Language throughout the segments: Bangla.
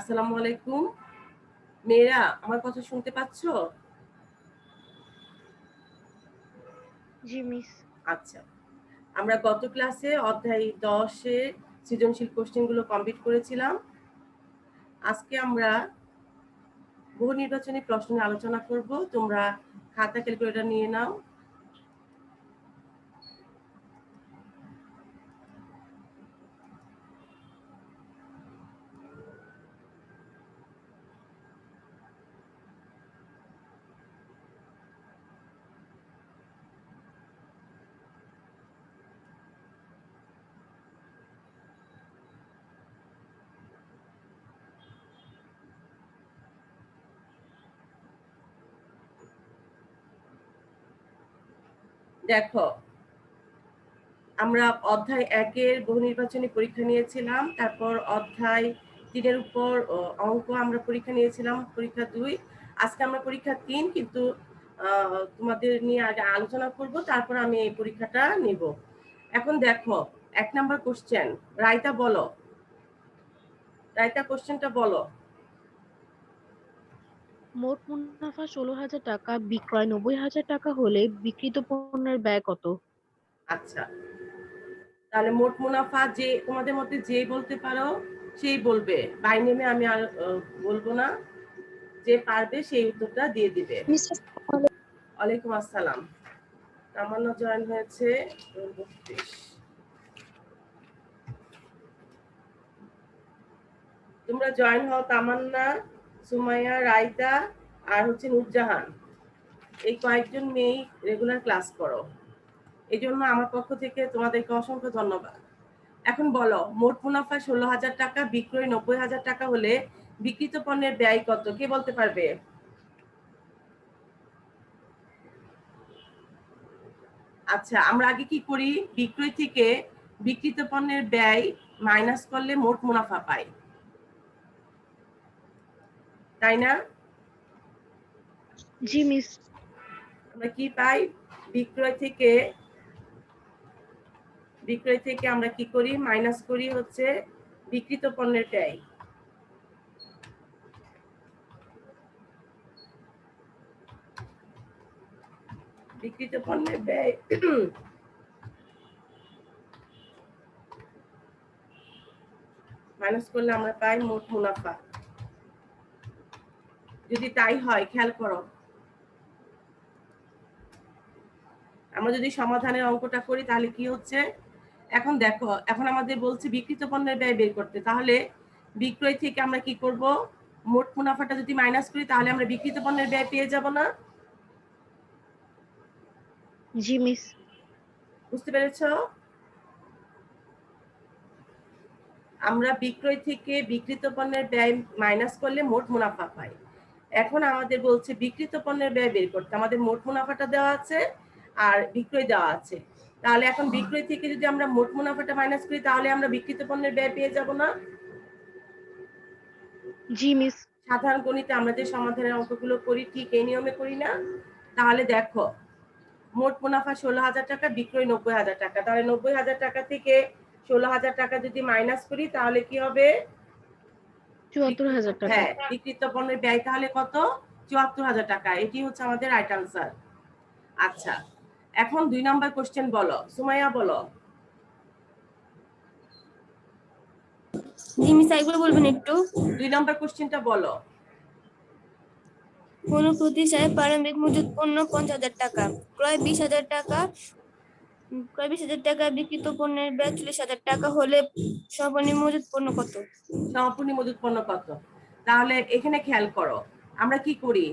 আসসালামু আলাইকুম। মেয়েরা আমার কথা শুনতে পাচ্ছো? জি মিস। আচ্ছা, আমরা গত ক্লাসে অধ্যায় 10 এর সৃজনশীল কোশ্চেন গুলো কমপ্লিট করেছিলাম। আজকে আমরা বহু নির্বাচনী প্রশ্ন নিয়ে আলোচনা করব। তোমরা খাতা ক্যালকুলেটর নিয়ে নাও। দেখো, আমরা অধ্যায় 1 এর বহু নির্বাচনী পরীক্ষা নিয়েছিলাম। তারপর অধ্যায় 3 এর উপর অঙ্ক আমরা পরীক্ষা নিয়েছিলাম, পরীক্ষা 2। আজকে আমরা পরীক্ষা 3, কিন্তু তোমাদের নিয়ে আগে আলোচনা করব, তারপর আমি এই পরীক্ষাটা নিব। এখন দেখো, 1 নাম্বার কোশ্চেন। রাইতা বলো, রাইতা কোশ্চেনটা বলো। মোট মুনাফা 16,000 টাকা, বিক্রয় 90,000 টাকা হলে বিক্রিত পণ্যের ব্যয় কত? আচ্ছা, তাহলে মোট মুনাফা যে তোমাদের মধ্যে যেই বলতে পারো সেই বলবে, বাই নেমে আমি আর বলবো না। যে পারবে সেই উত্তরটা দিয়ে দিবে। ওয়ালাইকুম আসসালাম। তামান্না জয়েন হয়েছে 32। তোমরা জয়েন হও তামান্না, সুমাইয়া, রাইতা আর হচ্ছে নূরজাহান। এই কয়েকজন মেয়ে রেগুলার ক্লাস করো, এই জন্য আমার পক্ষ থেকে তোমাদেরকে অসংখ্য ধন্যবাদ। এখন বলো, মোট মুনাফা 16,000 টাকা, বিক্রয় 90,000 টাকা হলে বিক্রিত পণ্যের ব্যয় কত? কে বলতে পারবে? আচ্ছা, আমরা আগে কি করি? বিক্রয় থেকে বিক্রিত পণ্যের ব্যয় মাইনাস করলে মোট মুনাফা পাই, তাই না? জি মিস। আমরা কি পাই? বিক্রয় থেকে আমরা কি করি? মাইনাস করি হচ্ছে বিক্রিত পণ্যের ব্যয়। বিক্রিত পণ্যের ব্যয় মাইনাস করলে আমরা পাই মোট মুনাফা। যদি তাই হয়, খেয়াল করো, আমরা যদি সমাধানের অঙ্কটা করি তাহলে কি হচ্ছে? এখন দেখো, এখন আমাদের বলছে বিক্রিত পণ্যের ব্যয় বের করতে। তাহলে বিক্রয় থেকে আমরা কি করব? মোট মুনাফাটা যদি মাইনাস করি তাহলে আমরা বিক্রিত পণ্যের ব্যয় পেয়ে যাব না? জি মিস। বুঝতে পেরেছো? আমরা বিক্রয় থেকে বিক্রিত পণ্যের ব্যয় মাইনাস করলে মোট মুনাফা পাই। এখন আমাদের বলছে বিক্রিত পণ্যের ব্যয় বের করতে। আমাদের মোট মুনাফাটা দেওয়া আছে আর বিক্রয় দেওয়া আছে। তাহলে এখন বিক্রয় থেকে যদি আমরা মোট মুনাফাটা মাইনাস করি তাহলে আমরা বিক্রিত পণ্যের ব্যয় পেয়ে যাব না? জি মিস। সাধারণ গণিতে আমরা যে সমাধানের অঙ্কগুলো করি ঠিক এই নিয়মে করি না? তাহলে দেখো, মোট মুনাফা 16,000 টাকা, বিক্রয় 90,000 টাকা। তাহলে 90,000 টাকা থেকে 16,000 টাকা যদি মাইনাস করি তাহলে কি হবে? 74,000 টাকা। হ্যাঁ, বিক্রিত পণ্যের ব্যয় তাহলে কত? 74,000 টাকা। এটি হচ্ছে আমাদের রাইট আনসার। আচ্ছা, এখন 2 নাম্বার কোশ্চেন বলো। সুমাইয়া বলো। জি মিস, একবার বলবেন একটু। 2 নাম্বার কোশ্চেনটা বলো। কোন প্রতিষ্ঠানের প্রারম্ভিক মজুত পণ্য 50,000 টাকা, ক্রয় 20,000 টাকা, বিক্রিত পণ্যের ব্যয় 40,000 টাকা হলে সর্বনিম্ন মজুত পণ্য কত? সমাপনী মজুত পণ্য কত? তাহলে এখানে খেয়াল করো, আমরা কি করি?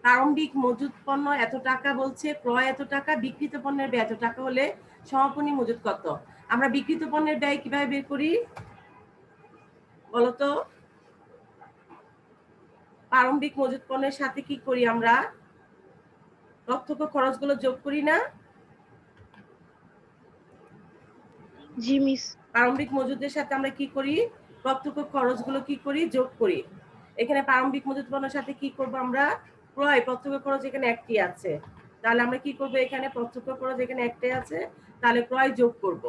প্রারম্ভিক মজুত পণ্য এত টাকা বলছে, ক্রয় এত টাকা, বিক্রিত পণ্যের ব্যয় এত টাকা হলে সমাপনী মজুত কত? আমরা বিক্রিত পণ্যের ব্যয় কিভাবে বের করি বলতো? প্রারম্ভিক মজুত পণ্যের সাথে কি করি আমরা? প্রত্যক্ষ খরচগুলো যোগ করি না? জি মিস। প্রারম্ভিক মজুদের সাথে আমরা কি করি? প্রত্যক্ষ খরচগুলো কি করি? যোগ করি। এখানে প্রারম্ভিক মজুত পণ্যের সাথে কি করব আমরা? ক্রয়, প্রত্যক্ষ খরচ এখানে একটি আছে, তাহলে আমরা কি করব? এখানে প্রত্যক্ষ খরচ এখানে একটাই আছে, তাহলে ক্রয় যোগ করব।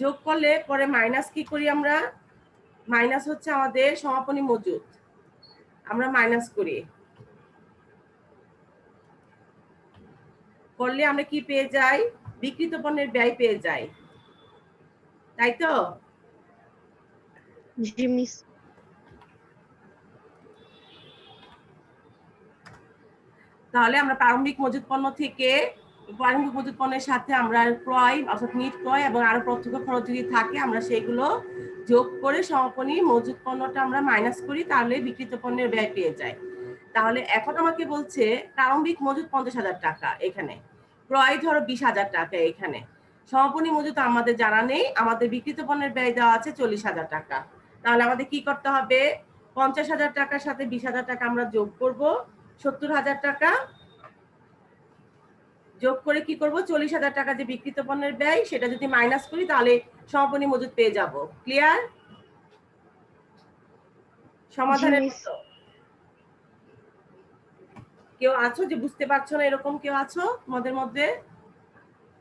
যোগ করলে পরে মাইনাস কি করি আমরা? মাইনাস হচ্ছে আমাদের সমাপনী মজুদ, আমরা মাইনাস করি, করলে আমরা কি পেয়ে যাই? বিক্রিত পণ্যের ব্যয় পেয়ে যাই, তাই তো? জি মিস। তাহলে আমরা প্রারম্ভিক মজুদ পণ্য থেকে প্রারম্ভিক মজুদ পণ্যের সাথে আমরা ক্রয় অর্থাৎ নিট ক্রয় এবং আরো প্রত্যক্ষ খরচ যদি থাকে আমরা সেগুলো যোগ করে সমাপনী মজুদ পণ্যটা আমরা মাইনাস করি, তাহলে বিক্রিত পণ্যের ব্যয় পেয়ে যায়। তাহলে এখন আমাকে বলছে প্রারম্ভিক মজুদ 50,000 টাকা, এখানে ক্রয় ধরো 20,000 টাকা, এখানে সমাপনী মজুদ আমাদের জানা নেই, আমাদের বিক্রিত পণ্যের ব্যয় দেওয়া আছে 40,000 টাকা। তাহলে আমাদের কি করতে হবে? 50,000 টাকার সাথে 20,000 টাকা আমরা যোগ করব, 70,000 টাকা যোগ করে কি করব? 40,000 টাকা যে বিক্রিত পণ্যের ব্যয় সেটা যদি মাইনাস করি তাহলে সমাপনী মজুদ পেয়ে যাব। ক্লিয়ার? সমাধানের মতো কেউ আছো যে বুঝতে পারছো না, এরকম কেউ আছো তোমাদের মধ্যে?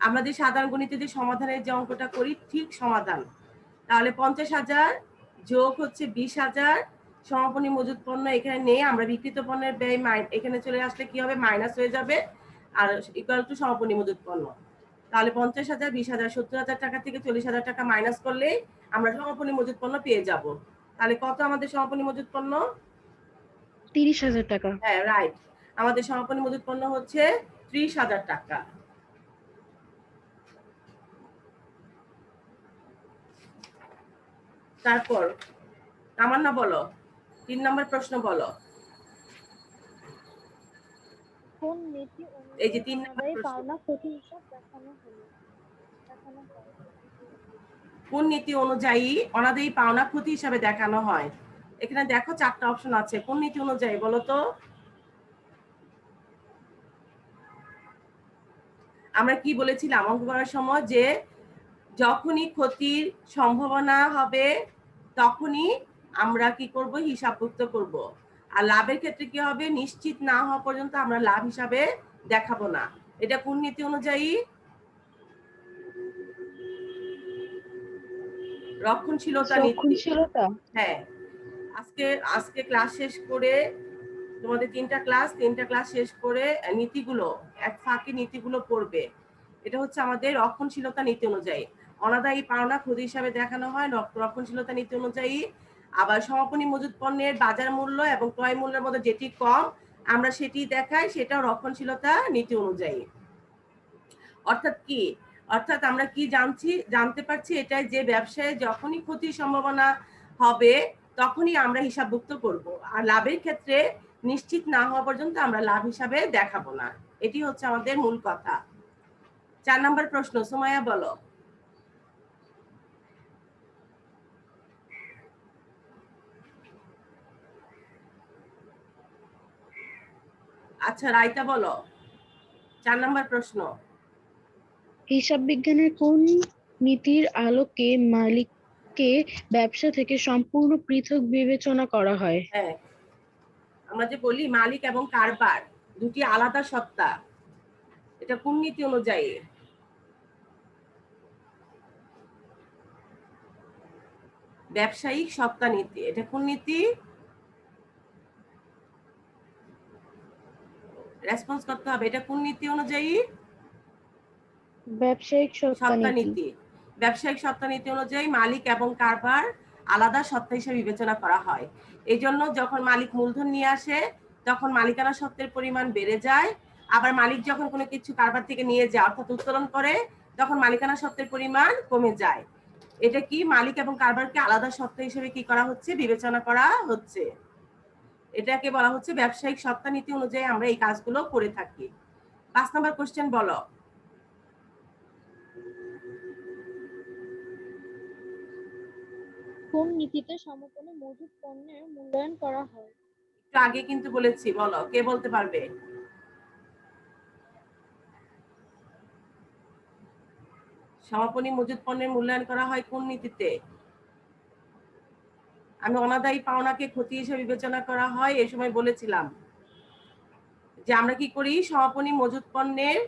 আমাদের সাধারণ গণিতে যে সমাধানের যে অঙ্কটা করি ঠিক সমাধান। তাহলে 50,000 যোগ হচ্ছে 20,000 সমাপনী মজুদ পণ্য এখানে নেই, আমরা বিক্রিত পণ্যের ব্যয় এখানে চলে আসলে কি হবে? মাইনাস হয়ে যাবে আর ইকুয়াল টু সমাপনী মজুদ পণ্য। তাহলে 50,000 20,000 70,000 টাকা থেকে 40,000 টাকা মাইনাস করলে আমরা সমাপনী মজুদ পণ্য পেয়ে যাব। তাহলে কত আমাদের সমাপনী মজুদ পণ্য? 30,000 টাকা। হ্যাঁ রাইট, আমাদের সমাপনী মজুদ পণ্য হচ্ছে 30,000 টাকা। তারপর তামান্না বলো, 3 নম্বর প্রশ্ন বলো। কোন নীতি এই যে অনুযায়ী 3 নম্বর অনাদায়ী প্রশ্ন, পাওনা ক্ষতি হিসাব দেখানো হয়? কোন নীতি অনুযায়ী অনাদায়ী পাওনা ক্ষতি হিসাবে দেখানো হয়? এখানে দেখো 4টা অপশন আছে, কোন নীতি অনুযায়ী বলো তো? আমরা কি বলেছিলাম অঙ্ক করার সময় যে যখনই ক্ষতির সম্ভাবনা হবে তখনই আমরা কি করব? হিসাবভুক্ত করব। আর লাভের ক্ষেত্রে কি হবে? নিশ্চিত না হওয়া পর্যন্ত আমরা লাভ হিসাবে দেখাবো না। এটা কোন নীতি অনুযায়ী? রক্ষণশীলতা নীতি। রক্ষণশীলতা। হ্যাঁ, আজকে আজকে ক্লাস শেষ করে তোমাদের 3টা ক্লাস শেষ করে নীতিগুলো এক ফাঁকে নীতিগুলো পড়বে। এটা হচ্ছে আমাদের রক্ষণশীলতা নীতি অনুযায়ী। অনাদায়ী পাওনা ক্ষতি হিসাবে দেখানো হয় রক্ষণশীলতা নীতি অনুযায়ী। আবার সমাপনী মজুদ পণ্যের বাজার মূল্য এবং ক্রয় মূল্যের মধ্যে যেটি কম আমরা সেটি দেখাই, সেটাও রক্ষণশীলতা নীতি অনুযায়ী। অর্থাৎ কি? অর্থাৎ আমরা কি জানতে পারছি এটাই যে ব্যবসায়ে যখনই ক্ষতির সম্ভাবনা হবে তখনই আমরা হিসাবভুক্ত করব, আর লাভের ক্ষেত্রে নিশ্চিত না হওয়া পর্যন্ত আমরা লাভ হিসাবে দেখাবো না। এটি হচ্ছে আমাদের মূল কথা। 4 নম্বর প্রশ্ন, সুমাইয়া বলো। আচ্ছা রাইতা বলো, 4 নম্বর প্রশ্ন। হিসাব বিজ্ঞানের কোন নীতির আলোকে মালিককে ব্যবসা থেকে সম্পূর্ণ পৃথক বিবেচনা করা হয়? হ্যাঁ, আমরা যে বলি মালিক এবং কারবার দুটি আলাদা সত্তা, এটা কোন নীতি অনুযায়ী? ব্যবসায়িক সত্তা নীতি। এটা কোন নীতি? রেসপন্স করতে হবে, এটা কোন নীতি অনুযায়ী? ব্যবসায়িক সত্তা নীতি। নীতি। ব্যবসায়িক সত্তা নীতি অনুযায়ী মালিক এবং কারবার আলাদা সত্তা হিসেবে বিবেচনা করা হয়। এই জন্য যখন মালিক মূলধন নিয়ে আসে তখন মালিকানা সত্ত্বের পরিমাণ বেড়ে যায়, আবার মালিক যখন কোনো কিছু কারবার থেকে নিয়ে যায় অর্থাৎ উত্তোলন করে তখন মালিকানা সত্ত্বের পরিমাণ কমে যায়। এটা কি? মালিক এবং কারবারকে আলাদা সত্তা হিসেবে কি করা হচ্ছে? বিবেচনা করা হচ্ছে। এটাকে বলা হচ্ছে ব্যবসায়িক সত্তা নীতি অনুযায়ী আমরা এই কাজগুলো করে থাকি। 5 নম্বর কোশ্চেন বলো। কোন নীতিতে সমাপনী মজুদ পণ্যের মূল্যায়ন করা হয়? একটু আগে কিন্তু বলেছি, বলো কে বলতে পারবে? সমাপনী মজুদ পণ্যের মূল্যায়ন করা হয় কোন নীতিতে? আমি অনাদায়ী পাওনাকে ক্ষতি হিসেবে বিবেচনা করা হয় এই সময় বলেছিলাম যে আমরা কি করি? সমাপনী মজুদ পণ্যের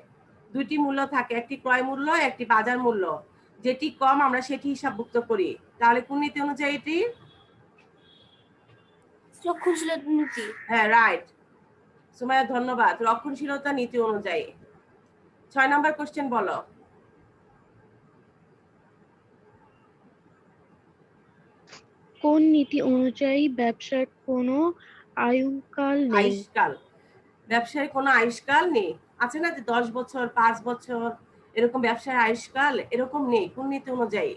দুইটি মূল্য থাকে, একটি ক্রয় মূল্য একটি বাজার মূল্য, যেটি কম আমরা সেটি হিসাবভুক্ত করি। তাহলে কোন নীতি অনুযায়ী এটি? রক্ষণশীলতা নীতি। হ্যাঁ, রাইট সুমাইয়া, ধন্যবাদ। রক্ষণশীলতা নীতি অনুযায়ী। 6 নম্বর কোশ্চেন বলো। কোন নীতি অনুযায়ী ব্যবসার কোনো আয়ুকাল নেই? আয়ুষ্কাল, ব্যবসায় কোনো আয়ুষ্কাল নেই। আছে না যে 10 বছর, 5 বছর এরকম ব্যবসার আয়ুষ্কাল, এরকম নেই। কোন নীতি অনুযায়ী?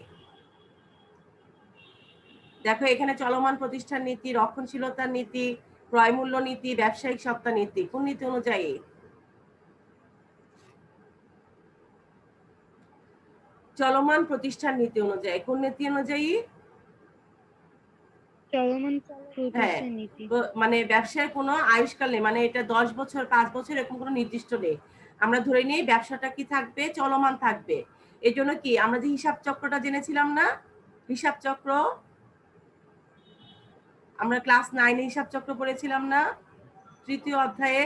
দেখো এখানে চলমান প্রতিষ্ঠান নীতি, রক্ষণশীলতার নীতি, ক্রয় মূল্য নীতি, ব্যবসায়িক সত্তা নীতি, কোন নীতি অনুযায়ী? চলমান প্রতিষ্ঠান নীতি অনুযায়ী। কোন নীতি অনুযায়ী? চলমান হ্যাঁ, প্রতিষ্ঠান নীতি। মানে ব্যবসায় কোনো আয়ুষ্কাল নেই, মানে এটা 10 বছর 5 বছর এরকম কোনো নির্দিষ্ট নেই। আমরা ধরে নিই ব্যবসাটা কি থাকবে, চলমান থাকবে। এই জন্য কি আমরা যে হিসাব চক্রটা জেনেছিলাম না, হিসাব চক্র, আমরা ক্লাস 9 হিসাব চক্র পড়েছিলাম না, তৃতীয় অধ্যায়ে,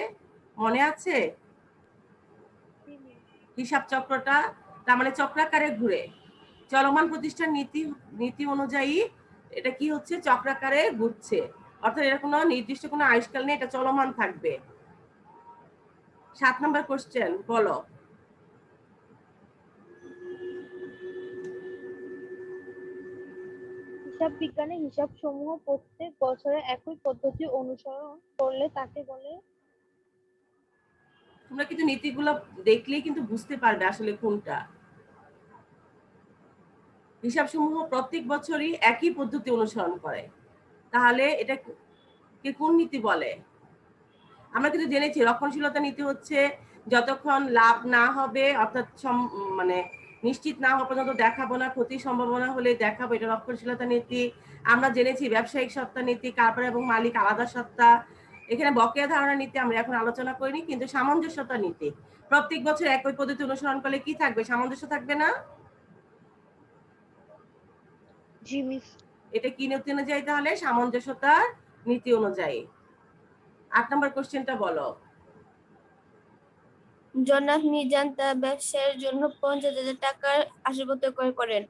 মনে আছে? হিসাব চক্রটা তার মানে চক্রাকারে ঘুরে। চলমান প্রতিষ্ঠান নীতি অনুযায়ী এটা কি হচ্ছে, চক্রাকারে ঘুরছে, অর্থাৎ এর কোনো নির্দিষ্ট কোনো আয়ুষ্কাল নেই, এটা চলমান থাকবে। 7 নম্বর কোশ্চেন বলো। হিসাব বিজ্ঞানে হিসাব সমূহ প্রত্যেক বছরে একই পদ্ধতি অনুসরণ করলে তাকে বলে। তোমরা কিন্তু নীতিগুলো দেখলেই কিন্তু বুঝতে পারবে আসলে কোনটা। হিসাব সমূহ প্রত্যেক বছরই একই পদ্ধতি অনুসরণ করে, তাহলে এটা কে কোন নীতি বলে? আমরা কিন্তু জেনেছি রক্ষণশীলতা নীতি হচ্ছে যতক্ষণ লাভ না হবে, অর্থাৎ মানে নিশ্চিত না হওয়া পর্যন্ত দেখাবো না, ক্ষতির সম্ভাবনা হলে দেখাবো, এটা রক্ষণশীলতা নীতি। আমরা জেনেছি ব্যবসায়িক সত্তা নীতি, কারবার এবং মালিক আলাদা সত্তা। এখানে বকেয়া ধারণা নীতি আমরা এখন আলোচনা করিনি, কিন্তু সামঞ্জস্যতা নীতি প্রত্যেক বছর একই পদ্ধতি অনুসরণ করলে কি থাকবে, সামঞ্জস্য থাকবে না? জি মিস। এটা কি নীতি অনুযায়ী? তাহলে সামঞ্জস্যতার নীতি অনুযায়ী। 8 নম্বর কোশ্চেনটা বলো। জনাব মিজান তার ব্যবসার জন্য 50,000 টাকার আসবাবপত্র ক্রয় করেন।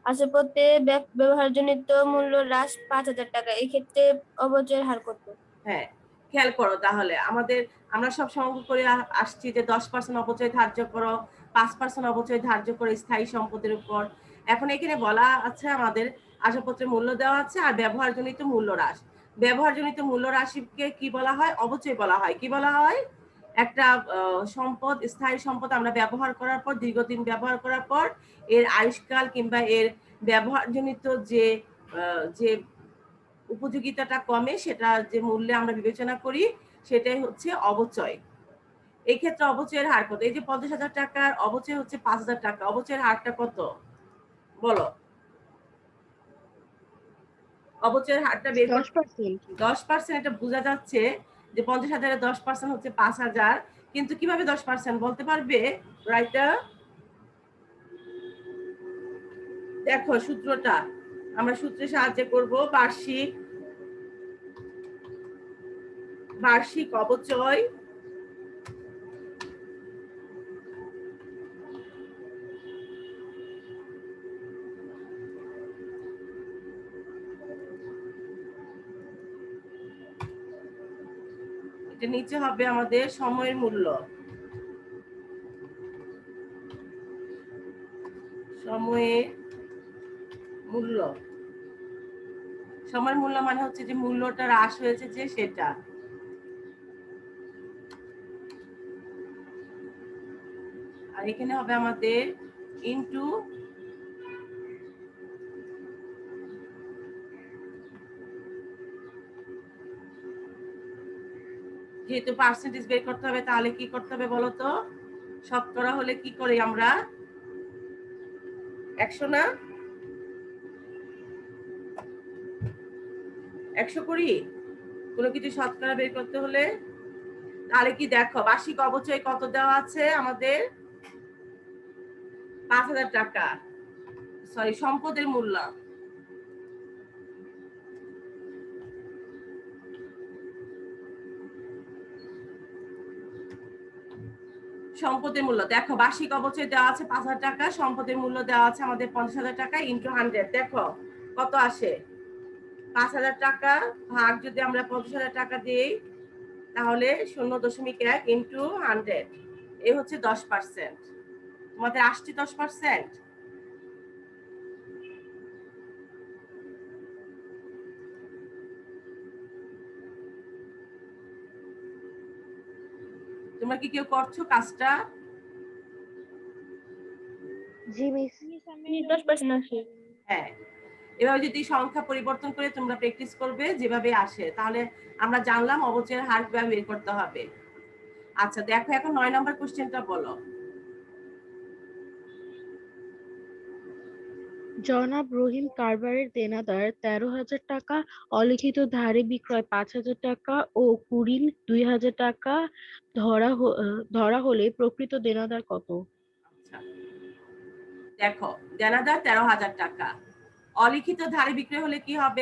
আসবাবপত্রের ব্যবহারজনিত মূল্য হ্রাস 5,000 টাকা। এই ক্ষেত্রে অবচয়ের হার কত? হ্যাঁ, খেয়াল করো তাহলে আমরা সব অঙ্ক করে আসছি যে 10% অপচয় ধার্য করো, 5% অপচয় ধার্য করো স্থায়ী সম্পদের উপর। এখন এখানে বলা আছে আমাদের আসবাবপত্রের মূল্য দেওয়া আছে আর ব্যবহারজনিত মূল্য হ্রাস। ব্যবহারজনিত মূল্য হ্রাসকে কি বলা হয়? অপচয় বলা হয়। কি বলা হয়? একটা সম্পদ, স্থায়ী সম্পদ আমরা ব্যবহার করার পর, দীর্ঘদিন ব্যবহার করার পর এর আয়ুষ্কাল কিংবা এর ব্যবহারজনিত যে উপযোগিতাটা কমে, সেটা যে মূল্যে আমরা বিবেচনা করি, সেটাই হচ্ছে অবচয়। এই ক্ষেত্রে অবচয়ের হার কত? এই যে 50,000 টাকার অবচয় হচ্ছে 5,000 টাকা, অবচয়ের হারটা কত বলো? অবচয়ের হারটা বের করতে 10%। 10%, এটা বোঝা যাচ্ছে যে 50,000 এর 10% হচ্ছে 5,000, কিন্তু কিভাবে 10% বলতে পারবে রাইটার? দেখো সূত্রটা আমরা সূত্রে সাহায্যে করব। বার্ষিক অবচয় এটা নিচে হবে আমাদের সময়ের মূল্য। সময়ের মূল্য, সময়ের মূল্য মানে হচ্ছে যে মূল্যটা হ্রাস হয়েছে যে সেটা। আর এখানে হবে আমাদের ইনটু যেহেতু পার্সেন্টেজ বের করতে হবে, তাহলে কি করতে হবে বলো তো? শতকরা হলে কি করি আমরা? 100 না? 100 করি কোনো কিছু শতকরা বের করতে হলে। তাহলে কি দেখো বার্ষিক অবচয় কত দেওয়া আছে আমাদের? 5,000 টাকা, সরি সম্পদের মূল্য। সম্পদের মূল্য দেখো, বার্ষিক অবচয় দেওয়া আছে 5,000 টাকা, সম্পদের মূল্য দেওয়া আছে আমাদের 50,000 টাকা, ইন্টু 100। দেখো কত আসে? 5,000 টাকা ভাগ যদি আমরা 50,000 টাকা দিই তাহলে 0.1 ইন্টু 100 এই হচ্ছে 10%। তোমাদের আসছে 10%। তোমরা কি কেউ করছো কাজটা? জি মিস। 10% আসে। হ্যাঁ, এভাবে যদি সংখ্যা পরিবর্তন করে তোমরা প্র্যাকটিস করবে যেভাবে আসে, তাহলে আমরা জানলাম অবচয়ের হার কিভাবে বের করতে হবে। আচ্ছা দেখো এখন 9 নম্বর কোশ্চেনটা বলো। জনাব রহিম কারবারের দেনাদার 13,000 টাকা, অলিখিত ধারে বিক্রয় 5,000 টাকা ও কুড়িল 2,000 টাকা ধরা হলে প্রকৃত দেনাদার কত? আচ্ছা দেখো, দেনাদার 13,000 টাকা, অলিখিত ধারে বিক্রয় হলে কি হবে?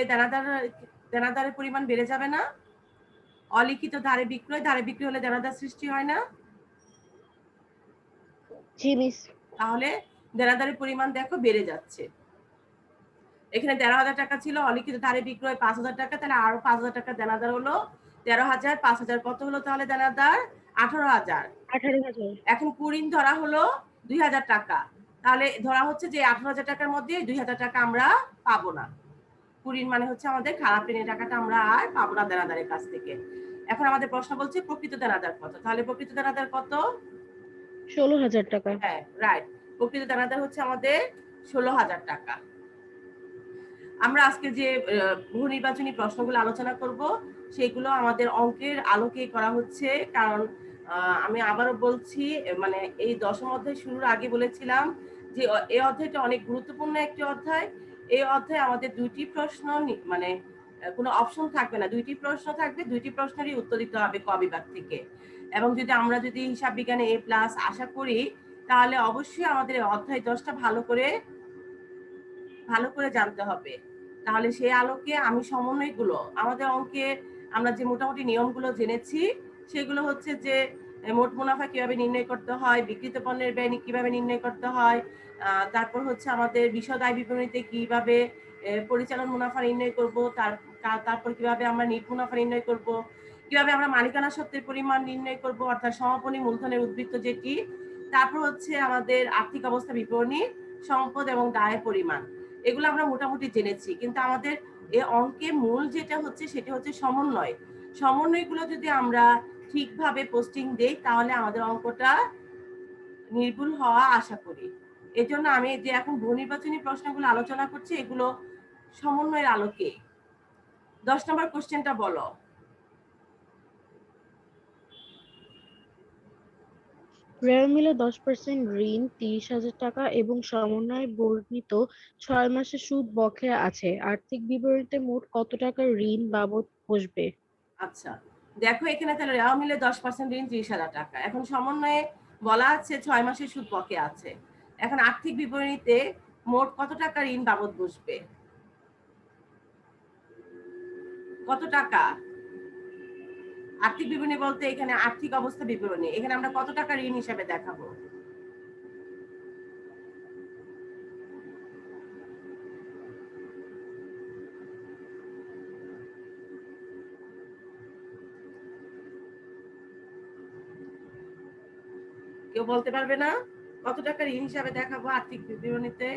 দেনাদারের পরিমাণ বেড়ে যাবে না? অলিখিত ধারে বিক্রয় হলে দেনাদার সৃষ্টি হয় না? জি মিস। তাহলে দেনাদারের পরিমাণ দেখো বেড়ে যাচ্ছে। এখানে 13,000 টাকা ছিল, অলিখিত ধারে বিক্রয় 5,000 টাকা, তাহলে আরো 5,000 টাকা দেনাদার হলো 13,000, 5,000 কত হলো তাহলে দেনাদার? 18,000। 18,000। এখন কুড়িন ধরা হলো 2,000 টাকা, তাহলে ধরা হচ্ছে যে 18,000 টাকার মধ্যে 2,000 টাকা আমরা পাবো না। কুড়িন মানে হচ্ছে আমাদের খারাপ ঋণের টাকাটা আমরা আর পাবো না দেনাদারের কাছ থেকে। এখন আমাদের প্রশ্ন বলছে প্রকৃত দেনাদার কত, তাহলে প্রকৃত দেনাদার কত? 16,000 টাকা। হ্যাঁ রাইট, প্রকৃত দেনাদার হচ্ছে আমাদের 16,000 টাকা। আমরা আজকে যে বহু নির্বাচনী প্রশ্নগুলো আলোচনা করব সেগুলো আমাদের অঙ্কের আলোকে করা হচ্ছে, কারণ আমি আবারও বলছি, মানে এই দশম অধ্যায় শুরুর আগে বলেছিলাম যে এই অধ্যায়টা অনেক গুরুত্বপূর্ণ একটি অধ্যায়। এই অধ্যায়ে আমাদের দুইটি প্রশ্ন মানে কোনো অপশন থাকবে না, দুইটি প্রশ্ন থাকবে, দুইটি প্রশ্নেরই উত্তর দিতে হবে ক বিভাগ থেকে। এবং আমরা যদি হিসাব বিজ্ঞানে A+ আশা করি, তাহলে অবশ্যই আমাদের অধ্যায় 10টা ভালো করে জানতে হবে। তাহলে সেই আলোকে আমি সমন্বয়গুলো আমাদের অঙ্কে আমরা যে মোটামুটি নিয়মগুলো জেনেছি সেগুলো হচ্ছে যে মোট মুনাফা কিভাবে নির্ণয় করতে হয়, বিক্রিত পণ্যের ব্যয় কিভাবে নির্ণয় করতে হয়, তারপর হচ্ছে আমাদের বিশদ আয় বিবরণীতে কিভাবে পরিচালন মুনাফা নির্ণয় করব, তারপর কিভাবে আমরা নিট মুনাফা নির্ণয় করব, কিভাবে আমরা মালিকানা সত্ত্বের পরিমাণ নির্ণয় করব অর্থাৎ সমাপনী মূলধনের উদ্বৃত্ত যেটি, তারপর হচ্ছে আমাদের আর্থিক অবস্থা বিবরণী, সম্পদ এবং দায়ের পরিমাণ, এগুলো আমরা মোটামুটি জেনেছি। কিন্তু আমাদের এই অঙ্কে মূল যেটা হচ্ছে সেটা হচ্ছে সমন্বয়। সমন্বয়গুলো যদি আমরা ঠিকভাবে পোস্টিং দেই তাহলে আমাদের অঙ্কটা নির্ভুল হওয়া আশা করি। এজন্য আমি যে এখন বহু নির্বাচনী প্রশ্নগুলো আলোচনা করছি এগুলো সমন্বয়ের আলোকে। 10 নম্বর কোশ্চেনটা বলো। রেল মিলে 10% ঋণ 30,000 টাকা এবং সমন্বয়ে বর্ণিত 6 মাসের সুদ বকেয়া আছে। আর্থিক বিবরণীতে মোট কত টাকা ঋণ বাবদ বসবে? আচ্ছা দেখো, এখানে তাহলে রেওয়া মিলে 10% ঋণ 30,000 টাকা, এখন সমন্বয়ে বলা আছে 6 মাসের সুদ বকেয়া আছে। এখন আর্থিক বিবরণীতে মোট কত টাকা ঋণ বাবদ বসবে? কত টাকা? আর্থিক বিবরণী বলতে এখানে আর্থিক অবস্থা বিবরণী, এখানে আমরা কত টাকা ঋণ হিসাবে দেখাবো? কেউ বলতে পারবে না কত টাকা ঋণ হিসাবে দেখাবো আর্থিক বিবরণীতে?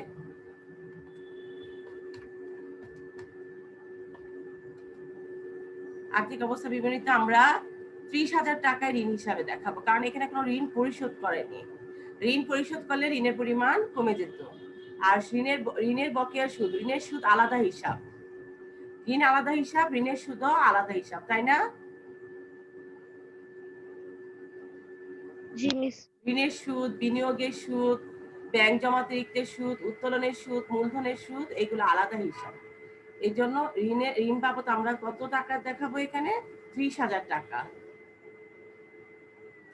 আর্থিক অবস্থা বিবরণীতে আমরা 30,000 টাকায় ঋণ হিসাবে দেখাবো, কারণ এখানে কোনো ঋণ পরিশোধ করেনি। ঋণ পরিশোধ করলে ঋণের পরিমাণ কমে যেত। আর ঋণের বকেয়ার সুদ, ঋণের সুদ আলাদা হিসাব, ঋণ আলাদা হিসাব, ঋণের সুদও আলাদা হিসাব, তাই না? জি মিস। ঋণের সুদ, বিনিয়োগের সুদ, ব্যাংক জমাতিরিক্তের সুদ, উত্তোলনের সুদ, মূলধনের সুদ, এগুলো আলাদা হিসাব। এই জন্য ঋণ বাবদ আমরা কত টাকা দেখাবো এখানে? 30,000 টাকা।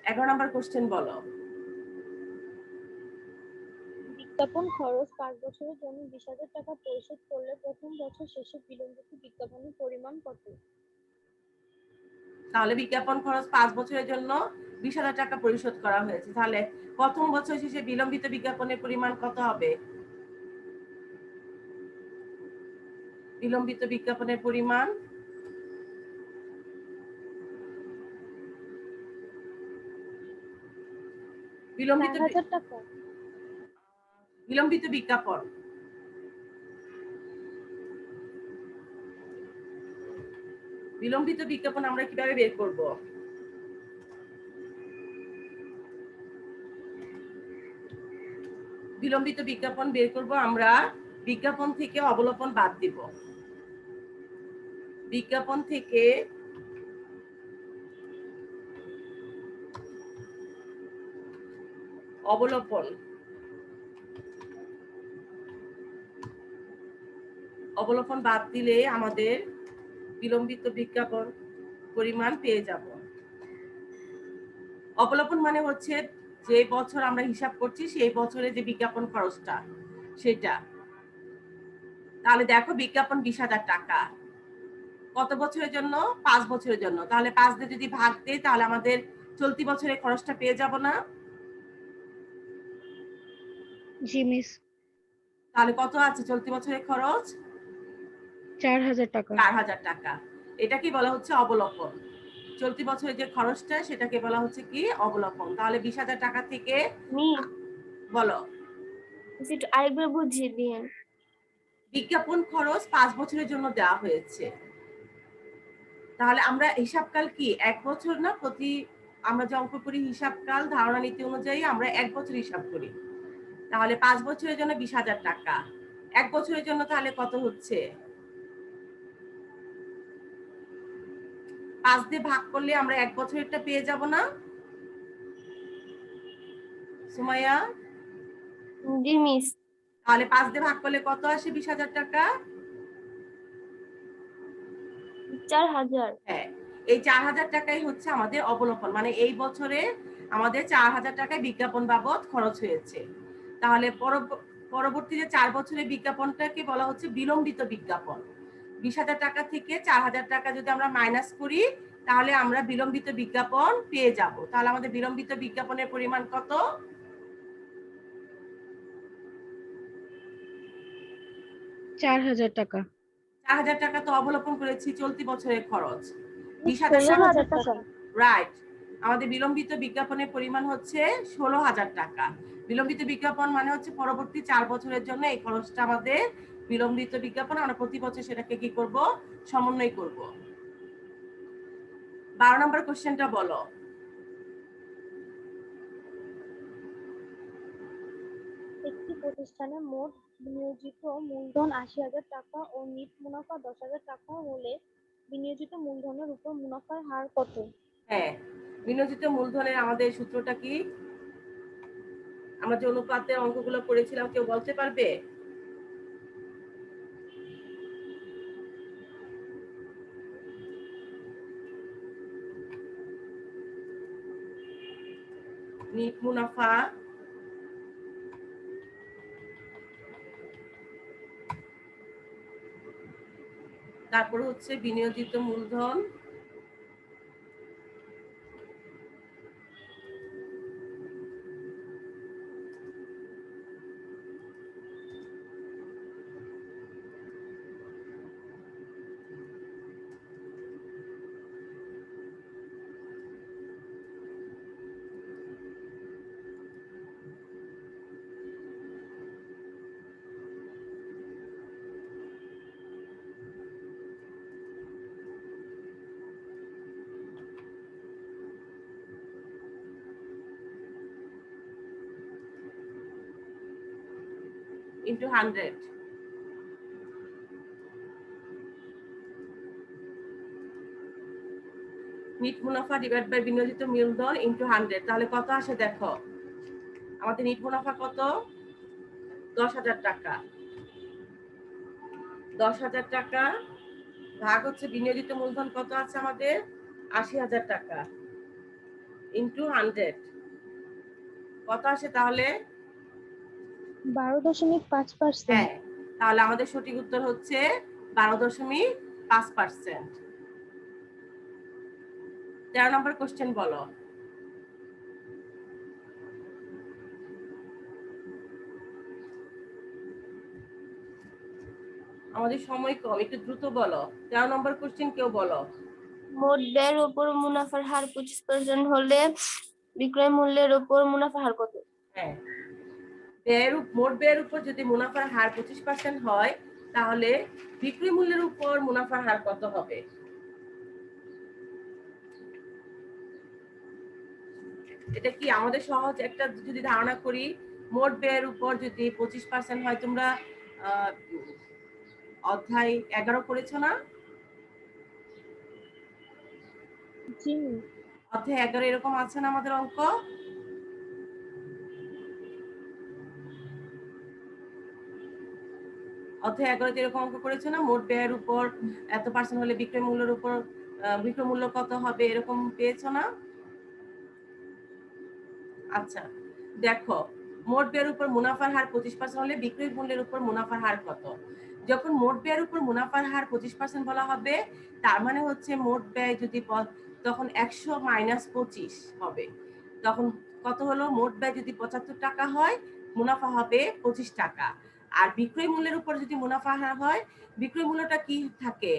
11 নম্বর কোশ্চেন বলো। বিজ্ঞাপন খরচ 5 বছরের জন্য 20,000 টাকা পরিশোধ করলে প্রথম বছর শেষে বিলম্বিত বিজ্ঞাপনের পরিমাণ কত? তাহলে বিজ্ঞাপন খরচ 5 বছরের জন্য 20,000 টাকা পরিশোধ করা হয়েছে, তাহলে প্রথম বছর শেষে বিলম্বিত বিজ্ঞাপনের পরিমাণ কত হবে? বিলম্বিত বিজ্ঞাপনের পরিমাণ, বিলম্বিত 4,000 টাকা। বিলম্বিত বিজ্ঞাপন, বিলম্বিত বিজ্ঞাপন আমরা কিভাবে বের করব? বিলম্বিত বিজ্ঞাপন বের করব আমরা বিজ্ঞাপন থেকে অবলোপন বাদ দিব। বিজ্ঞাপন থেকে অবলোপন, অবলোপন বাদ দিলে আমাদের বিলম্বিত বিজ্ঞাপন পরিমাণ পেয়ে যাব। অবলোপন মানে হচ্ছে যে বছর আমরা হিসাব করছি সেই বছরে যে বিজ্ঞাপন খরচটা সেটা। তাহলে দেখো বিজ্ঞাপন 20,000 টাকা, কত বছরের জন্য? 5 বছরের জন্য। তাহলে 5 দিয়ে যদি ভাগ দেই তাহলে আমাদের চলতি বছরের খরচটা পেয়ে যাব না? জি মিস। তাহলে কত আছে চলতি বছরের খরচ? 4,000 টাকা। 4,000 টাকা। এটাকে বলা হচ্ছে অবলোপন। চলতি বছরের যে খরচটা সেটাকে বলা হচ্ছে কি? অবলোপন। তাহলে 20,000 টাকা থেকে মিস বলো, একটু আরেকবার বুঝিয়ে দিন। বিজ্ঞাপন খরচ 5 বছরের জন্য দেওয়া হয়েছে। তাহলে আমরা হিসাবকাল কি 1 বছর না, প্রতি আমরা যে অঙ্ক করি হিসাবকাল ধারণা নীতি অনুযায়ী আমরা 1 বছর হিসাব করি। তাহলে 5 বছরের জন্য 20,000 টাকা, 1 বছরের জন্য তাহলে কত হচ্ছে? 5 দিয়ে ভাগ করলে আমরা 1 বছরেরটা পেয়ে যাব না? সুমাইয়া, জি মিস। তাহলে 5 দিয়ে ভাগ করলে কত আসে? 20,000 টাকা। 4,000। হ্যাঁ, এই 4,000 টাকাই হচ্ছে আমাদের অবলোপন, মানে এই বছরে আমাদের 4,000 টাকায় বিজ্ঞাপন বাবদ খরচ হয়েছে। তাহলে পরবর্তী যে 4 বছরের বিজ্ঞাপনটাকে বলা হচ্ছে বিলম্বিত বিজ্ঞাপন। 20,000 টাকা থেকে 4,000 টাকা যদি আমরা মাইনাস করি তাহলে আমরা বিলম্বিত বিজ্ঞাপন পেয়ে যাব। তাহলে আমাদের বিলম্বিত বিজ্ঞাপনের পরিমাণ কত? 4,000 টাকা। 4,000 টাকা তো অবলোপন করেছি, চলতি বছরের খরচ। মিস 20,000 টাকা 16,000 টাকা। রাইট। আমাদের বিলম্বিত বিজ্ঞাপনের পরিমাণ হচ্ছে 16,000 টাকা। বিলম্বিত বিজ্ঞাপন মানে হচ্ছে পরবর্তী 4 বছরের জন্য এই খরচটা আমাদের বিলম্বিত বিজ্ঞাপন, আমরা প্রতি বছর সেটাকে কি করব? সমন্বয় করব। 12 নম্বর কোশ্চেনটা বলো। একটি প্রতিষ্ঠানে মোট বিনিয়োজিত মূলধন 80,000 টাকা ও নিট মুনাফা 10,000 টাকা হলে বিনিয়োজিত মূলধনের উপর মুনাফার হার কত? হ্যাঁ, বিনিয়োজিত মূলধনের আমাদের সূত্রটা কি? আমরা যে অনুপাতে অঙ্কগুলো করেছিলাম কেউ বলতে পারবে? নিট মুনাফা তারপর হচ্ছে বিনিয়োজিত মূলধন ইন্টু 100। নিট মুনাফা ডিভাইড বাই বিনিয়োজিত মূলধন ইন্টু 100, তাহলে কত আসে দেখো। আমাদের নিট মুনাফা কত? 10,000 টাকা। 10,000 টাকা ভাগ হচ্ছে বিনিয়োজিত মূলধন কত আছে আমাদের? 80,000 টাকা ইন্টু 100, কত আসে তাহলে? 12.5%। হ্যাঁ, তাহলে আমাদের সঠিক উত্তর হচ্ছে 12.5%। 13 নম্বর কোশ্চেন বলো। আমাদের সময় কম, একটু দ্রুত বলো। 13 নম্বর কোশ্চেন কেউ বলো। মোট ব্যয়ের উপর মুনাফার হার 25% হলে বিক্রয় মূল্যের উপর মুনাফার হার কত? হ্যাঁ, মোট ব্যয়ের উপর যদি মুনাফার হার 25% হয় তাহলে বিক্রয় মূল্যের উপর মুনাফার হার কত হবে? এটা কি আমাদের সহজ একটা যদি ধারণা করি, মোট ব্যয়ের উপর যদি 25% হয়, তোমরা অধ্যায় 11 করেছো না? জি মিস। অধ্যায় 11 এরকম আছে না আমাদের অঙ্ক? অধ্যায় 11 এরকম অঙ্ক করেছো না? মোট ব্যয়ের উপর এত পার্সেন্ট হলে বিক্রয় মূল্যের উপর বিক্রয় মূল্য কত হবে, এরকম পেয়েছো না? আচ্ছা, দেখো, মোট ব্যয়ের উপর মুনাফার হার 25% হলে বিক্রয় মূল্যের উপর মুনাফার হার কত? যখন মোট ব্যয়ের উপর মুনাফার হার 25% বলা হবে, তার মানে হচ্ছে মোট ব্যয় যদি তখন 100 মাইনাস 25 হবে। তখন কত হলো? মোট ব্যয় যদি 75 টাকা হয়, মুনাফা হবে 25 টাকা। আর বিক্রয় মূল্যের উপর যদি মুনাফা হার হয়, বিক্রয় মূল্যটা কি থাকে?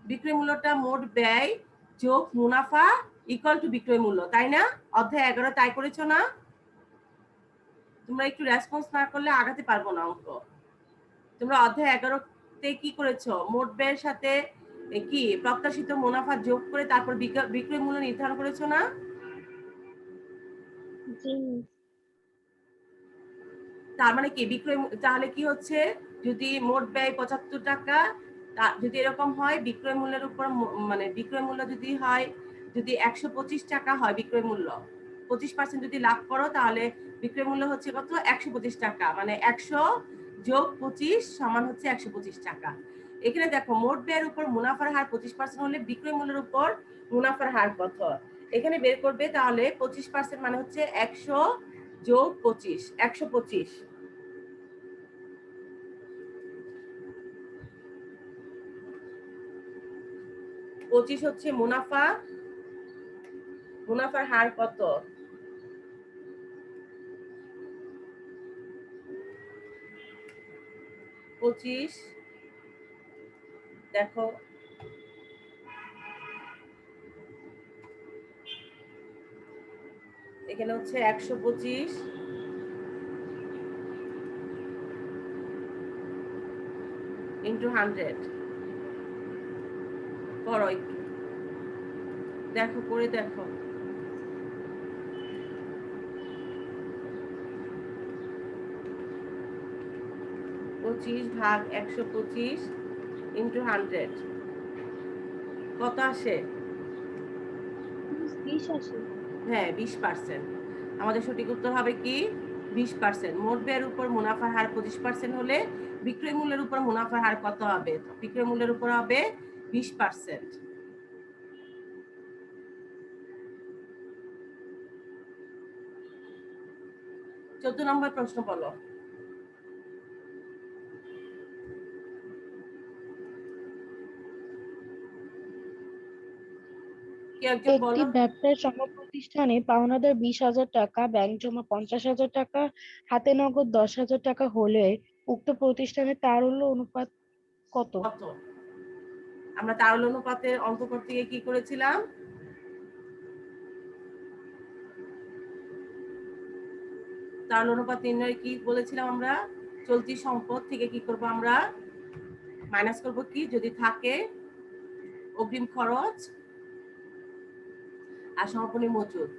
বিক্রয় মূল্যটা মোট ব্যয় যোগ মুনাফা ইকুয়াল টু বিক্রয় মূল্য, তাই না? অধ্যায় 11 তাই করেছো না? তোমরা একটু রেসপন্স না করলে আগাতে পারবো না অঙ্ক। তোমরা অধ্যায় 11 তে কি করেছো? মোট ব্যয়ের সাথে কি প্রত্যাশিত মুনাফা যোগ করে তারপর বিক্রয় মূল্য নির্ধারণ করেছো না? জি মিস। তার মানে কি তাহলে কি হচ্ছে, যদি মোট ব্যয় 75 টাকা, যদি এরকম হয়, বিক্রয় মূল্যের উপর মানে বিক্রয় মূল্য যদি হয়, যদি 125 টাকা হয় বিক্রয় মূল্য, 25% যদি লাভ করো তাহলে বিক্রয় মূল্য হচ্ছে কত? 125 টাকা। মানে 100 যোগ 25 সমান হচ্ছে 125 টাকা। এখানে দেখো, মোট ব্যয়ের উপর মুনাফার হার 25% হলে বিক্রয় মূল্যের উপর মুনাফার হার কত এখানে বের করবে। তাহলে 25% মানে হচ্ছে 100 যোগ 25, 125। 25 হচ্ছে মুনাফা, মুনাফার হার কত? 25, দেখো এখানে হচ্ছে 125 ইন্টু 100 করো একটু, দেখো করে দেখো। 25 ভাগ 125 ইন্টু 100 কত আসে? মিস 20 আসে। হ্যাঁ, 20%। আমাদের সঠিক উত্তর হবে কি? 20%। মোট ব্যয়ের উপর মুনাফার হার 25% হলে বিক্রয় মূল্যের উপর মুনাফার হার কত হবে? বিক্রয় মূল্যের উপর হবে 20%। 14 নম্বর প্রশ্ন বলো। কি একজন একটি বলো। ব্যবসায় প্রতিষ্ঠানে পাওনাদার 20,000 টাকা, ব্যাংক জমা 50,000 টাকা, হাতে নগদ 10,000 টাকা হলে উক্ত প্রতিষ্ঠানের তারল্য অনুপাত কত? কত? আমরা তারল্য অনুপাতের অঙ্ক করতে গিয়ে কি করেছিলাম? তারল্য অনুপাত নির্ণয় কি বলেছিলাম আমরা? চলতি সম্পদ থেকে কি করব আমরা? মাইনাস করব কি, যদি থাকে অগ্রিম খরচ আর সমাপনী মজুদ,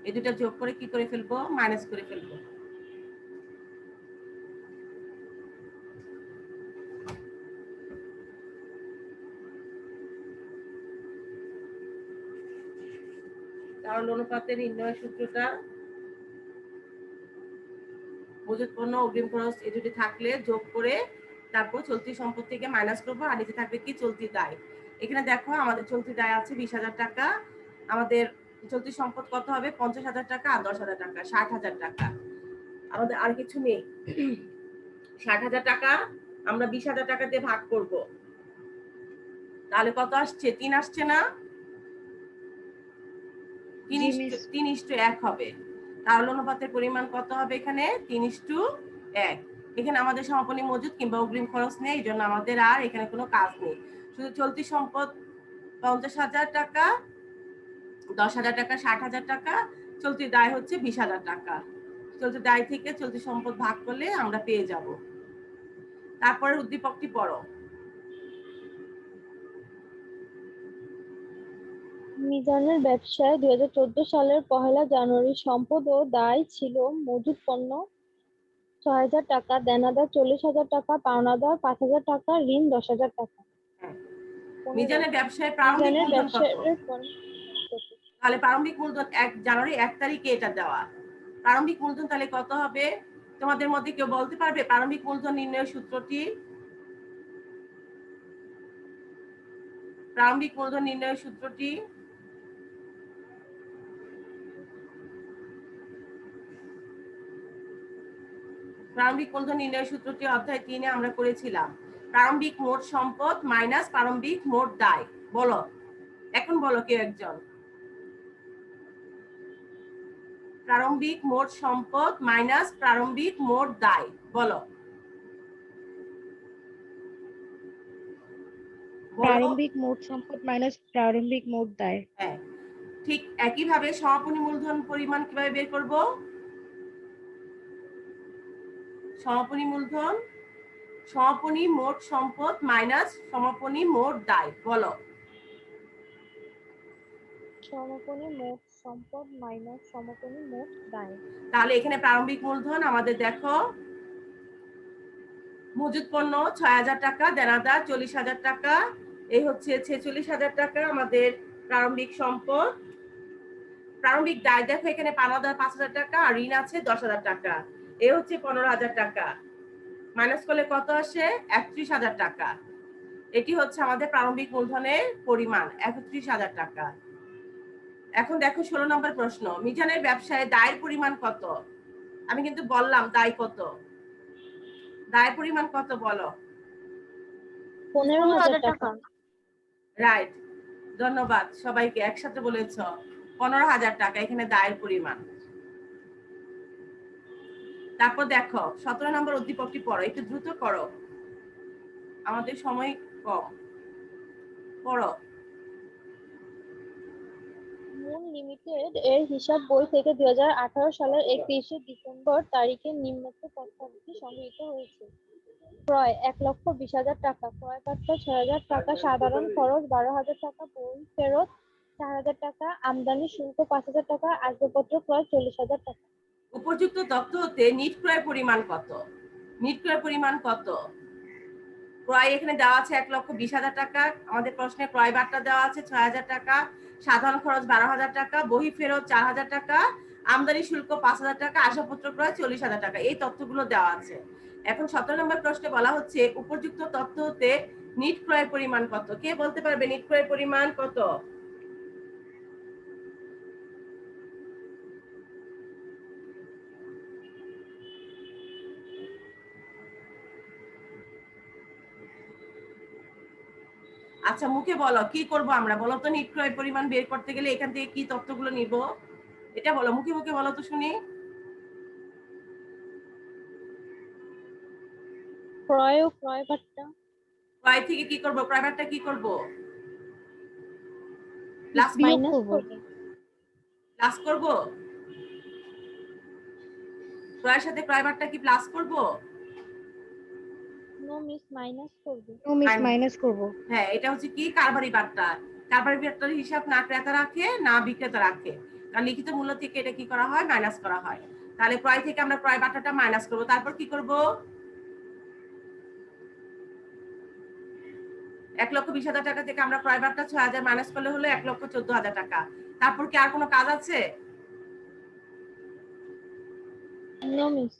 এই দুটো যোগ করে কি করে ফেলবো? মাইনাস করে ফেলবো। তারল্য অনুপাতের নির্ণয় সূত্রটা, মজুদ পণ্য অগ্রিম খরচ এই দুটি থাকলে যোগ করে তারপর চলতি সম্পদ থেকে মাইনাস করবো, আর নিচে থাকবে কি? চলতি দায়। এখানে দেখো, আমাদের চলতি দায় আছে 20,000 টাকা, আমাদের চলতি সম্পদ কত হবে? 50,000 টাকা আর 10,000 টাকা, 60,000 টাকা। আমাদের আর কিছু নেই। 60,000 টাকা আমরা 20,000 টাকা দিয়ে ভাগ করব, তাহলে কত আসছে? 3 আসছে না? জি মিস। 3:1 হবে। তাহলে অনুপাতের পরিমাণ কত হবে এখানে? 3:1। এখানে আমাদের সমাপনী মজুদ কিংবা অগ্রিম খরচ নেই, এই জন্য আমাদের আর এখানে কোনো কাজ নেই। শুধু চলতি সম্পদ 50,000 টাকা, 10,000 টাকা, 60,000 টাকা, চলতি দায় হচ্ছে 20,000 টাকা। চলতি দায় থেকে চলতি সম্পদ ভাগ করলে আমরা পেয়ে যাব। তারপরে উদ্দীপকটি পড়ো। মিজানের ব্যবসায় 2014 সালের 1 জানুয়ারি সম্পদ ও দায় ছিল মজুত পণ্য 6,000 টাকা, দেনাদার 40,000 টাকা, পাওনাদার 5,000 টাকা, ঋণ 10,000 টাকা। হ্যাঁ। 15 মিজানের ব্যবসায় প্রারম্ভিক মিজানের মূলধন কত? ব্যবসার তাহলে প্রারম্ভিক মূলধন 1 জানুয়ারি 1 তারিখে এটা দেওয়া। প্রারম্ভিক মূলধন তাহলে কত হবে? তোমাদের মধ্যে কেউ বলতে পারবে প্রারম্ভিক মূলধন নির্ণয়ের সূত্রটি? প্রারম্ভিক মূলধন নির্ণয়ের সূত্রটি? প্রারম্ভিক মূলধন নির্ণয়ের সূত্রটি অধ্যায় 3-এ আমরা করেছিলাম। প্রারম্ভিক মোট সম্পদ মাইনাস প্রারম্ভিক মোট দায়। বলো, এখন বলো কেউ একজন। প্রারম্ভিক মোট সম্পদ মাইনাস প্রারম্ভিক মোট দায়, বলো। প্রারম্ভিক মোট সম্পদ মাইনাস প্রারম্ভিক মোট দায়। হ্যাঁ, ঠিক একইভাবে সমাপনী মূলধন পরিমাণ কিভাবে বের করব? সমাপনী মূলধন, সমাপনী মোট সম্পদ মাইনাস সমাপনী মোট দায়, বলো। সমাপনী মোট সম্পদ মাইনাস সমাপনী মোট দায়। তাহলে এখানে প্রারম্ভিক মূলধন আমাদের দেখো, মজুত পণ্য 6,000 টাকা, দেনাদার 40,000 টাকা, এই হচ্ছে 46,000 টাকা আমাদের প্রারম্ভিক সম্পদ। প্রারম্ভিক দায় দেখো এখানে পাওনাদার 5,000 টাকা আর ঋণ আছে 10,000 টাকা, এই হচ্ছে 15,000 টাকা। মাইনাস করলে কত আসে? 31,000 টাকা। এটি হচ্ছে আমাদের প্রারম্ভিক মূলধনের পরিমাণ 31,000 টাকা। এখন দেখো 16 নম্বর প্রশ্ন, মিজানের ব্যবসায় দায়ের পরিমাণ কত? আমি কিন্তু বললাম দায় কত, দায়ের পরিমাণ কত বলো। 15,000 টাকা। রাইট, ধন্যবাদ সবাইকে, একসাথে বলেছ 15,000 টাকা এখানে দায়ের পরিমাণ। তারপর দেখো 17 নম্বর উদ্দীপকটি পড়ো, একটু দ্রুত করো, আমাদের সময় কম, পড়ো। মূল লিমিটেড এর হিসাব বই থেকে 2018 সালের 31শে ডিসেম্বর তারিখে নিম্নোক্ত তথ্যাদি সংগৃহীত হয়েছে। ক্রয় 1,20,000 টাকা, ক্রয় পাত্র 6,000 টাকা, সাধারণ খরচ 12,000 টাকা, বই ফেরত 4,000 টাকা, আমদানি শুল্ক 5,000 টাকা, আসবাবপত্র ক্রয় 40,000 টাকা। উপযুক্ত তথ্য হতে নিট ক্রয় পরিমাণ কত? নিট ক্রয় পরিমাণ কত? ক্রয় এখানে দেওয়া আছে 1,20,000 টাকা, আমাদের প্রশ্নে ক্রয় বার্তা দেওয়া আছে 6,000 টাকা, সাধারণ খরচ 12,000 টাকা, বহি ফেরত 4,000 টাকা, আমদানি শুল্ক 5,000 টাকা, আসবাবপত্র ক্রয় 40,000 টাকা, এই তথ্যগুলো দেওয়া আছে। এখন 17 নম্বর প্রশ্নে বলা হচ্ছে উপযুক্ত তথ্য হতে নিট ক্রয়ের পরিমাণ কত? কে বলতে পারবে নিট ক্রয়ের পরিমাণ কত? আচ্ছা মুখে বলো, কি করব আমরা, বলো তো। নিট ক্রয় পরিমাণ বের করতে গেলে এখান থেকে কি তথ্যগুলো নিব, এটা বলো, মুখে মুখে বলো তো শুনি। ক্রয় ও ক্রয় বার্তা। ক্রয় থেকে কি করব? ক্রয় বার্তা কি করব? প্লাস মাইনাস করব। প্লাস করব? ক্রয়ের সাথে ক্রয় বার্তা কি প্লাস করব? নো মিস, মাইনাস করব। নো মিস, মাইনাস করব। হ্যাঁ, এটা হচ্ছে কি কারবারি বার্তা। কারবারি বার্তার হিসাব না ক্রেতা রাখে না বিক্রেতা রাখে, কারণ লিখিত মূল্য থেকে এটা কি করা হয়? মাইনাস করা হয়। তাহলে ক্রয় থেকে আমরা ক্রয় বার্তাটা মাইনাস করব, তারপর কি করব? 1,20,000 টাকা থেকে আমরা ক্রয় বার্তা 6,000 মাইনাস করলে হলো 1,14,000 টাকা। তারপর কি আর কোনো কাজ আছে? No miss.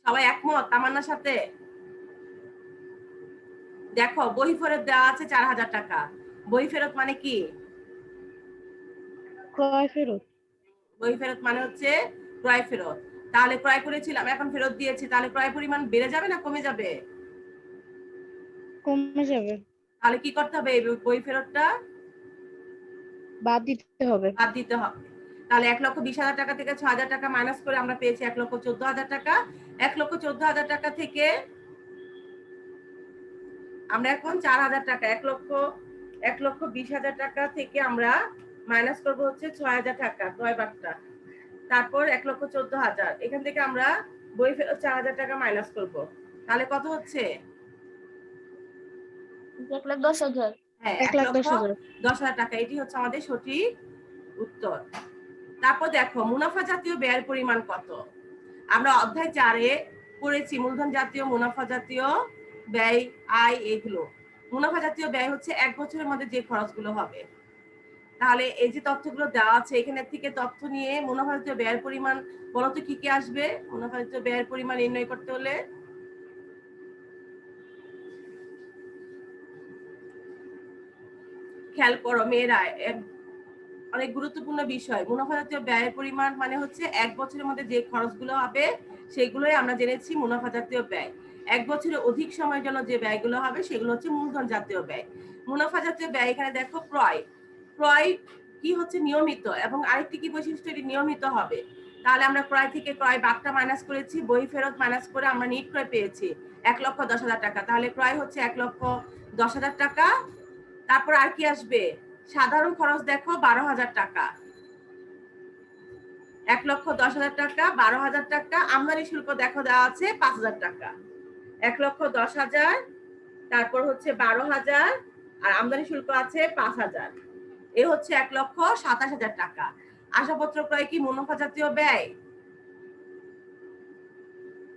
সবাই একমত তামান্নার সাথে? দেখো বই ফেরত দেওয়া আছে 4,000 টাকা, বই ফেরত মানে কি? ক্রয় ফেরত। বই ফেরত মানে হচ্ছে ক্রয় ফেরত। তাহলে ক্রয় করেছিলাম, এখন ফেরত দিয়েছি, তাহলে ক্রয় পরিমাণ বেড়ে যাবে না কমে যাবে? কমে যাবে। তাহলে কি করতে হবে? এই বই ফেরতটা বাদ দিতে হবে। বাদ দিতে হবে। তাহলে 1,20,000 টাকা থেকে 6,000 টাকা মাইনাস করে আমরা পেয়েছি 1,14,000 টাকা। 1,14,000 টাকা থেকে আমরা এখন 4,000 টাকা 1,20,000 টাকা থেকে আমরা মাইনাস করবো হচ্ছে 6,000 টাকা ক্রয় বার্তা, তারপর 1,14,000 এখান থেকে আমরা বই ফেরত 4,000 টাকা মাইনাস করবো। তাহলে কত হচ্ছে? 1,10,000। হ্যাঁ, 1,10,000। 1,10,000 টাকা। এটি হচ্ছে আমাদের সঠিক উত্তর। তারপর দেখো মুনাফা জাতীয় ব্যয়ের পরিমাণ কত। আমরা অধ্যায় 4-এ পড়েছি মূলধন জাতীয়, মুনাফা জাতীয় ব্যয়, আয় এগুলো। মুনাফা জাতীয় ব্যয় হচ্ছে 1 বছরের মধ্যে যে খরচগুলো হবে। তাহলে এই যে তথ্যগুলো দেওয়া আছে এখানে থেকে তথ্য নিয়ে মুনাফা জাতীয় ব্যয়ের পরিমাণ বলতো কি কি আসবে? মুনাফা জাতীয় ব্যয়ের পরিমাণ নির্ণয় করতে হলে খেয়াল করো মেয়েরা, অনেক গুরুত্বপূর্ণ বিষয়। মুনাফা জাতীয় ব্যয়ের পরিমাণ মানে হচ্ছে 1 বছরের মধ্যে যে খরচগুলো হবে সেগুলোই আমরা জেনেছি মুনাফা জাতীয় ব্যয়। 1 বছরের অধিক সময়ের জন্য যে ব্যয়গুলো হবে সেগুলো হচ্ছে মূলধন জাতীয় ব্যয়। মুনাফা জাতীয় ব্যয় এখানে দেখো ক্রয় কি হচ্ছে? নিয়মিত। এবং আরেকটি কি বৈশিষ্ট্য? এটি নিয়মিত হবে। তাহলে আমরা ক্রয় থেকে ক্রয় বাগটা মাইনাস করেছি, বই ফেরত মাইনাস করে আমরা নিট ক্রয় পেয়েছি 1,10,000 টাকা। তাহলে ক্রয় হচ্ছে 1,10,000 টাকা। তারপর আর কি আসবে? সাধারণ খরচ দেখো 12,000 টাকা। 1,10,000 টাকা, 12,000 টাকা। আমদানি শুল্ক দেখো দেওয়া আছে 5,000 টাকা। 1,10,000, তারপর হচ্ছে 12,000 আর আমদানি শুল্ক আছে 5,000। এ হচ্ছে 1,27,000 টাকা। আসবাবপত্র ক্রয় কি মুনাফা জাতীয় ব্যয়?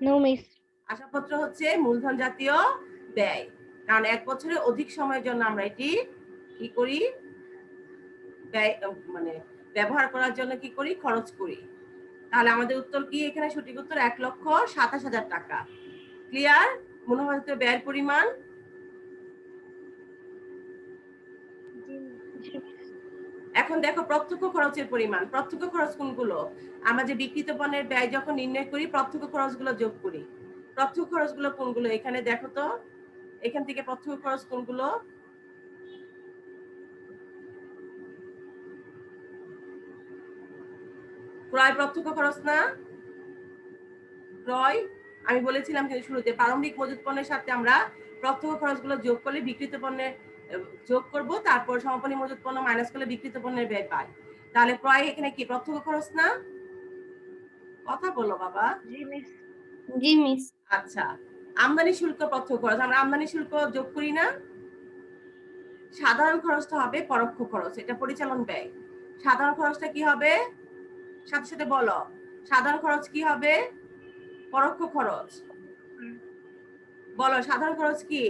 No miss. আসবাবপত্র হচ্ছে মূলধন জাতীয় ব্যয়, কারণ 1 বছরের অধিক সময়ের জন্য আমরা এটি কি করি? ব্যয় মানে ব্যবহার করার জন্য কি করি? খরচ করি। তাহলে আমাদের উত্তর কি? এখানে সঠিক উত্তর 1,27,000 টাকা। ক্লিয়ার? মুনাফা জাতীয় ব্যয়ের পরিমাণ। এখন দেখো প্রত্যক্ষ খরচের পরিমাণ। প্রত্যক্ষ খরচ কোনগুলো? আমরা যে বিক্রিত পণ্যের ব্যয় যখন নির্ণয় করি প্রত্যক্ষ খরচগুলো যোগ করি। প্রত্যক্ষ খরচগুলো কোনগুলো? এখানে দেখো তো, এখান থেকে প্রত্যক্ষ খরচ কোনগুলো? ক্রয় প্রত্যক্ষ খরচ না? ক্রয় আমি বলেছিলাম যে শুরুতে প্রারম্ভিক মজুত পণ্যের সাথে আমরা প্রত্যক্ষ খরচগুলো যোগ করলে বিক্রিত পণ্যের যোগ করব, তারপর সমাপনী মজুত পণ্য মাইনাস করলে বিক্রিত পণ্যের ব্যয় পাই। তাহলে ক্রয় এখানে কি প্রত্যক্ষ খরচ না? কথা বলো বাবা। জি মিস। আচ্ছা, আমদানি শুল্ক প্রত্যক্ষ খরচ। আমরা আমদানি শুল্ক যোগ করি না? সাধারণ খরচটা হবে পরোক্ষ খরচ, এটা পরিচালন ব্যয়। সাধারণ খরচটা কি হবে? সাথে সাথে বলো। সাধারণ খরচ কি হবে? পরোক্ষ খরচ। বলো সাধারণ খরচ কি?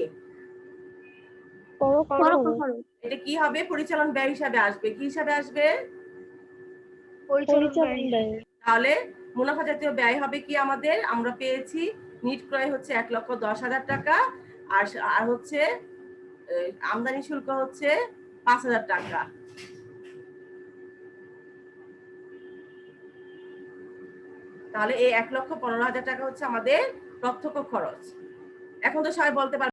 পরোক্ষ খরচ। এটা কি হবে? পরিচালন ব্যয় হিসাবে আসবে। কি হিসাবে আসবে? পরিচালন ব্যয়। তাহলে মুনাফা জাতীয় ব্যয় হবে কি আমাদের? আমরা পেয়েছি নিট ক্রয় হচ্ছে 1,10,000 টাকা, আর হচ্ছে আমদানি শুল্ক হচ্ছে 5,000 টাকা। তাহলে এই 1,15,000 টাকা হচ্ছে আমাদের প্রত্যক্ষ খরচ। এখন তো সবাই বলতে পারবে